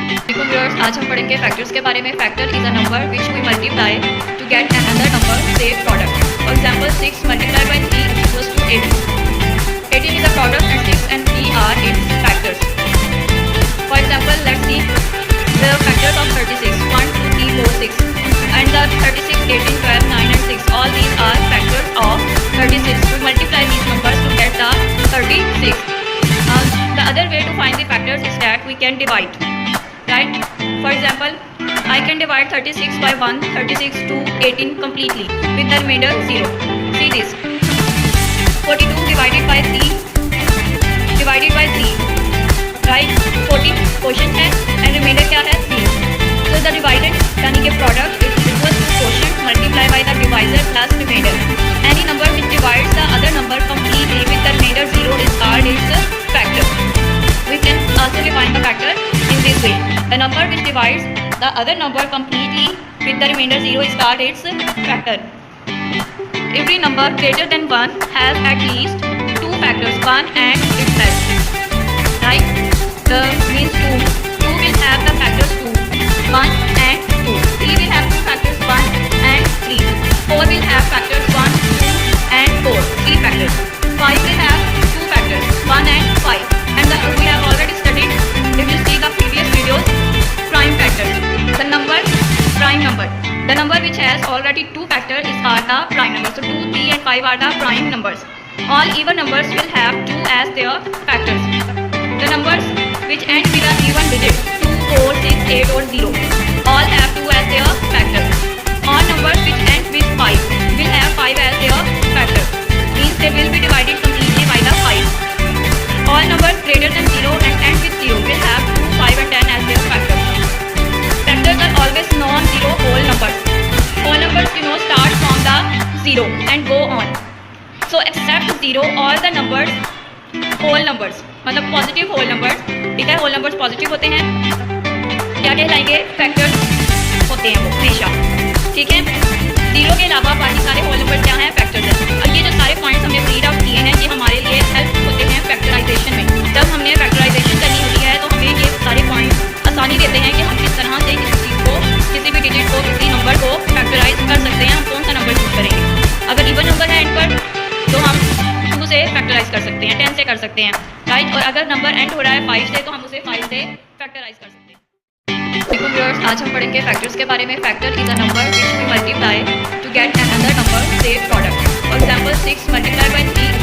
Viewers, आज हम पढ़ेंगे फैक्टर्स के बारे में। Factor is a number which we multiply to get another number, से product. For example 6 multiplied by 3 is equals to 18. 18 is a product and 6 and 3 are its factors. For example, let's see the factors of 36. 1, 2, 3, 4, 6. And the 36, 18, 12, 9 and 6. All these are factors of 36. We multiply these numbers to get the 36. The other way to find the factors is that we can divide. Right? For example, I can divide 36 by 1, 36 to 18 completely with the remainder 0. See this. 42 divided by 3 divided by 3. Right? 14 quotient है and remainder क्या है 3. So the dividend यानी कि product is equal to quotient multiplied by the divisor plus remainder. Any number which divides the other number completely with the remainder 0 is called its factor. We can also define the factor in this way. The number which divides the other number completely with the remainder 0 is called its factor. Every number greater than 1 has at least 2 factors, 1 and itself. Right? The means 2. 2 will have the factors 2, 1 and 2. 3 will have 2 factors, 1 and 3. 4 will have factors 1, 2 and 4. 3 factors. 5 will have 2 factors, 1 and 5. And we have already studied, if you see the previous videos, prime factors. The number, prime number. The number which has already 2 factors is called the prime number. So 2, 3 and 5 are the prime numbers. All even numbers will have 2 as their factors. The numbers which end with an even digit, 2, 4, 6, 8 or 0, all have 2 as their factors. All numbers which end with 5 will have 5 as their factor. Means they will be divided completely by the 5. All numbers greater than 0 and end with 0 will have 2, 5 and 10 as their factors. Factors are always non-zero whole numbers. Whole numbers start from the 0 and go on. So except 0, all the numbers, whole numbers, मतलब positive whole numbers, ठीक है, whole numbers positive होते हैं, क्या कहलाएंगे, factors होते हैं वो हमेशा, ठीक है। 0 के अलावा बाकी सारे होल नंबर्स क्या हैं, फैक्टर्स हैं। और ये जो सारे पॉइंट्स हमने रीड आउट किए हैं ये हमारे लिए हेल्प होते हैं फैक्टराइजेशन में। जब हमने फैक्टराइजेशन करनी होती है तो हमें ये सारे पॉइंट्स आसानी देते हैं कि हम किस तरह से किसी चीज़ को, किसी भी डिजिट को, किसी नंबर को फैक्टराइज कर सकते हैं। हम कौन सा नंबर चूज करेंगे। अगर इवन नंबर है एंड पर तो हम उसे फैक्टराइज कर सकते हैं, 10 से कर सकते हैं, राइट। और अगर नंबर एंड हो रहा है 5 से तो हम उसे 5 से फैक्टराइज कर सकते हैं। देखो व्यूअर्स, आज हम पढ़ेंगे फैक्टर्स के बारे में। Factor is a number which we multiply to get another number, से product. For example 6 multiplied by 3